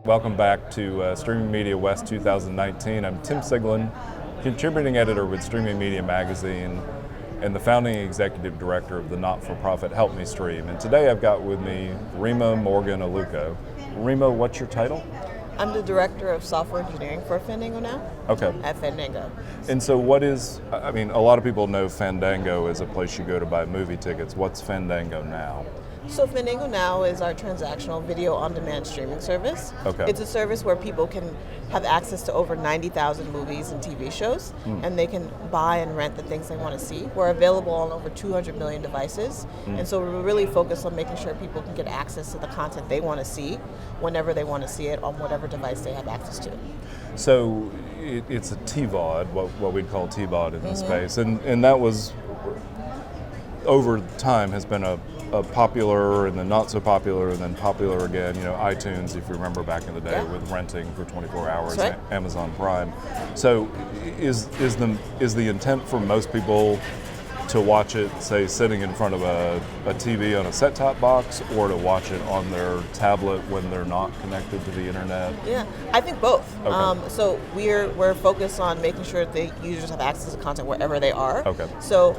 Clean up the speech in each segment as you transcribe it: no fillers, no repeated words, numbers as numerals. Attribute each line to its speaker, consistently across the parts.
Speaker 1: Welcome back to Streaming Media West 2019. I'm Tim Siglin, contributing editor with Streaming Media Magazine and the founding executive director of the not-for-profit Help Me Stream. And today I've got with me Rema Morgan-Aluko. Rema, what's your title?
Speaker 2: I'm the director of software engineering for FandangoNOW.
Speaker 1: Okay.
Speaker 2: At Fandango.
Speaker 1: And so what is, I mean, a lot of people know Fandango as a place you go to buy movie tickets. What's FandangoNOW?
Speaker 2: So FandangoNOW is our transactional video on-demand streaming service.
Speaker 1: Okay.
Speaker 2: It's a service where people can have access to over 90,000 movies and TV shows, and they can buy and rent the things they want to see. We're available on over 200 million devices, and so we're really focused on making sure people can get access to the content they want to see whenever they want to see it on whatever device they have access to.
Speaker 1: So it's a TVOD, what we'd call TVOD in this space, and that was, over time, has been a popular and then not so popular and then popular again. You know, iTunes, if you remember back in the day, with renting for 24 hours,
Speaker 2: That's right.
Speaker 1: Amazon Prime. So is the intent for most people to watch it, say, sitting in front of a TV on a set-top box, or to watch it on their tablet when they're not connected to the internet?
Speaker 2: Yeah, I think both.
Speaker 1: Okay.
Speaker 2: So we're focused on making sure that users have access to content wherever they are.
Speaker 1: Okay.
Speaker 2: So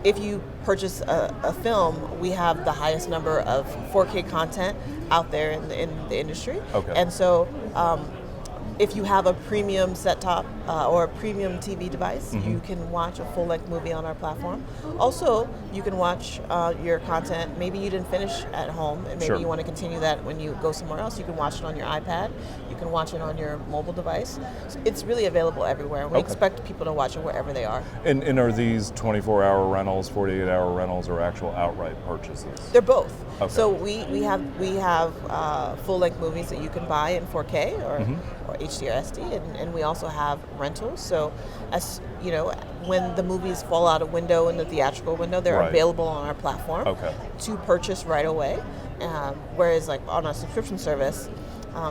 Speaker 2: if you purchase a film, we have the highest number of 4K content out there in the industry.
Speaker 1: Okay.
Speaker 2: And so if you have a premium set-top or a premium TV device, you can watch a full-length movie on our platform. Also, you can watch your content. Maybe you didn't finish at home, and maybe you want to continue that when you go somewhere else. You can watch it on your iPad. You can watch it on your mobile device. So it's really available everywhere. We expect people to watch it wherever they are.
Speaker 1: And are these 24-hour rentals, 48-hour rentals, or actual outright purchases?
Speaker 2: They're both.
Speaker 1: Okay.
Speaker 2: So we have full-length movies that you can buy in 4K or HD or SD, and we also have rentals. So, as you know, when the movies fall out of window in the theatrical window, they're available on our platform to purchase right away. Whereas, like on a subscription service,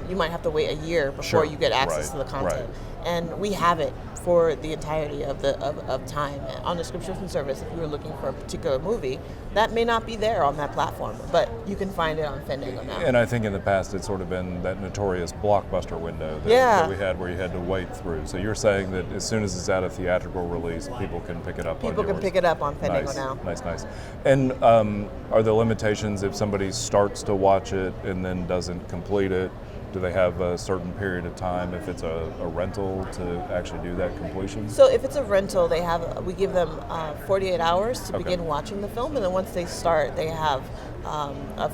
Speaker 2: you might have to wait a year before you get access to the content. And we have it for the entirety of time. On the subscription service, if you were looking for a particular movie, that may not be there on that platform, but you can find it on FandangoNOW.
Speaker 1: And I think in the past it's sort of been that notorious Blockbuster window that we had, where you had to wait through. So you're saying that as soon as it's at a theatrical release, people can pick it up on yours.
Speaker 2: People can pick it up on FandangoNOW.
Speaker 1: Nice. And are there limitations if somebody starts to watch it and then doesn't complete it? Do they have a certain period of time if it's a rental to actually do that completion?
Speaker 2: So if it's a rental, we give them 48 hours to begin watching the film, and then once they start, they have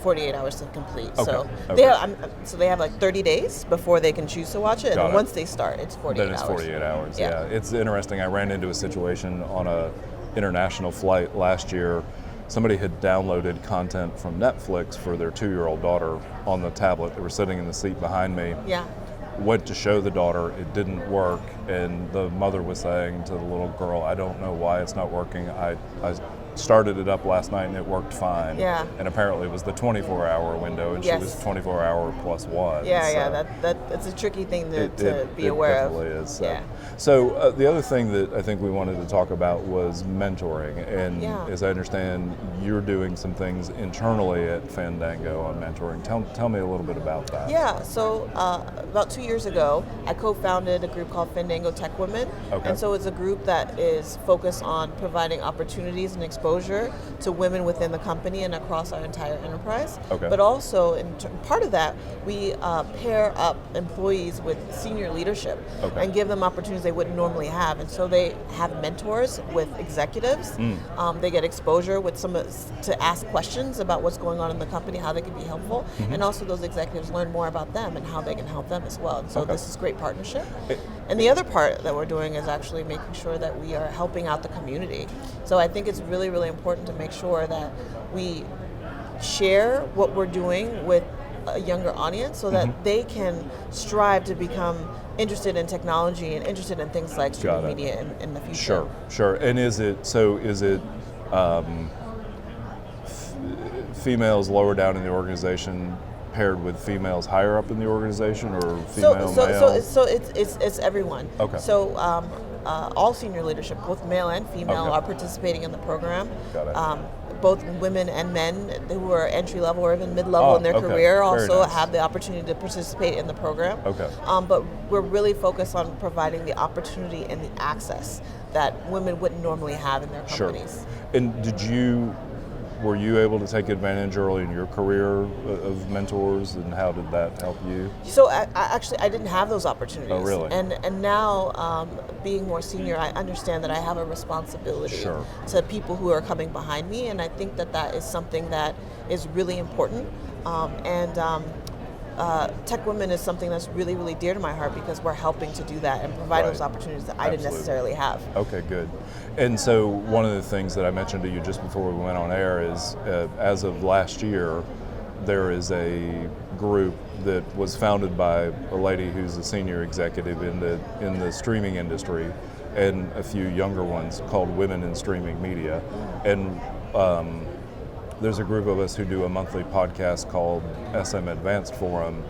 Speaker 2: 48 hours to complete. So they have like 30 days before they can choose to watch it, and then once they start, it's 48 hours.
Speaker 1: Then it's 48 hours. Yeah, it's interesting. I ran into a situation on a international flight last year. Somebody had downloaded content from Netflix for their 2-year-old daughter on the tablet. They were sitting in the seat behind me.
Speaker 2: Yeah.
Speaker 1: Went to show the daughter, it didn't work, and the mother was saying to the little girl, I don't know why it's not working. I started it up last night and it worked fine.
Speaker 2: Yeah.
Speaker 1: And apparently it was the 24-hour window, and she was 24-hour plus one.
Speaker 2: Yeah, that's a tricky thing to be aware of.
Speaker 1: It definitely is. So the other thing that I think we wanted to talk about was mentoring, and as I understand, you're doing some things internally at Fandango on mentoring. Tell me a little bit about that.
Speaker 2: Yeah, so about 2 years ago, I co-founded a group called Fandango Tech Women, and so it's a group that is focused on providing opportunities and exposure to women within the company and across our entire enterprise. But also, part of that, we pair up employees with senior leadership and give them opportunities they wouldn't normally have. And so they have mentors with executives. They get exposure with to ask questions about what's going on in the company, how they can be helpful, and also those executives learn more about them and how they can help them as well. And so this is great partnership. And the other part that we're doing is actually making sure that we are helping out the community. So I think it's really, really important to make sure that we share what we're doing with a younger audience so that they can strive to become interested in technology and interested in things like streaming media in the future.
Speaker 1: Sure. And is it females lower down in the organization paired with females higher up in the organization, or female, male?
Speaker 2: So it's everyone.
Speaker 1: Okay.
Speaker 2: So all senior leadership, both male and female, are participating in the program.
Speaker 1: Got it.
Speaker 2: both women and men who are entry level or even mid level in their career also have the opportunity to participate in the program.
Speaker 1: Okay.
Speaker 2: But we're really focused on providing the opportunity and the access that women wouldn't normally have in their companies.
Speaker 1: Sure. And were you able to take advantage early in your career of mentors, and how did that help you?
Speaker 2: So I didn't have those opportunities.
Speaker 1: Oh, really?
Speaker 2: And now, being more senior, I understand that I have a responsibility to people who are coming behind me, and I think that is something that is really important. Tech Women is something that's really, really dear to my heart because we're helping to do that and provide those opportunities that I didn't necessarily have.
Speaker 1: Okay, good. And so one of the things that I mentioned to you just before we went on air is, as of last year, there is a group that was founded by a lady who's a senior executive in the streaming industry, and a few younger ones, called Women in Streaming Media. And there's a group of us who do a monthly podcast called SM Advanced Forum,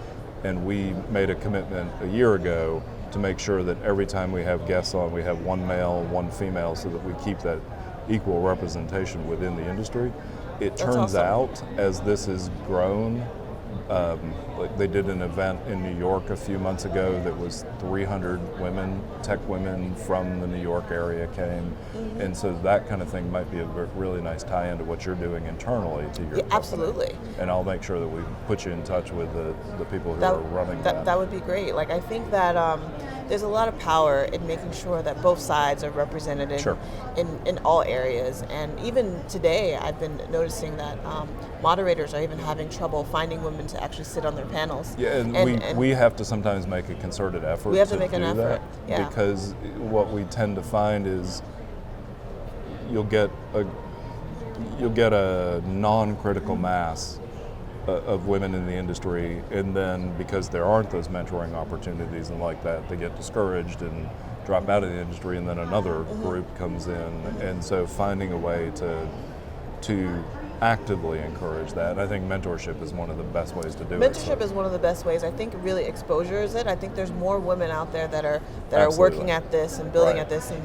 Speaker 1: and we made a commitment a year ago to make sure that every time we have guests on, we have one male, one female, so that we keep that equal representation within the industry. It turns out, as this has grown, like they did an event in New York a few months ago that was 300 women, tech women from the New York area came, and so that kind of thing might be a really nice tie-in to what you're doing internally to your company.
Speaker 2: Absolutely.
Speaker 1: And I'll make sure that we put you in touch with the people who are running that.
Speaker 2: That would be great. Like, I think that there's a lot of power in making sure that both sides are represented in all areas. And even today, I've been noticing that moderators are even having trouble finding women to actually sit on their panels.
Speaker 1: Yeah, and we have to sometimes make a concerted effort.
Speaker 2: We have to make an effort,
Speaker 1: because what we tend to find is you'll get a non-critical mass of women in the industry, and then because there aren't those mentoring opportunities and like that, they get discouraged and drop out of the industry, and then another group comes in, and so finding a way to actively encourage that. I think mentorship is one of the best ways to do it.
Speaker 2: Mentorship is one of the best ways. I think really exposure is it. I think there's more women out there that are working at this and building at this, and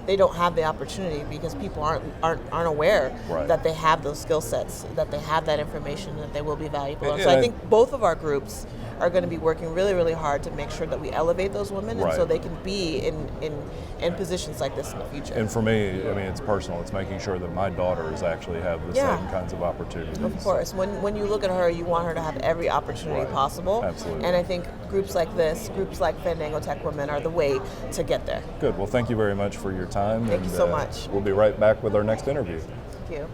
Speaker 2: they don't have the opportunity because people aren't aware that they have those skill sets, that they have that information, that they will be valuable. And so I think both of our groups are going to be working really, really hard to make sure that we elevate those women, and so they can be in positions like this in the future.
Speaker 1: And for me, I mean, it's personal. It's making sure that my daughters actually have the same kinds of opportunities.
Speaker 2: Of course. When you look at her, you want her to have every opportunity possible.
Speaker 1: Absolutely.
Speaker 2: And I think groups like this, groups like Fandango Tech Women, are the way to get there.
Speaker 1: Good. Well, thank you very much for your time.
Speaker 2: Thank you so much.
Speaker 1: We'll be right back with our next interview.
Speaker 2: Thank you.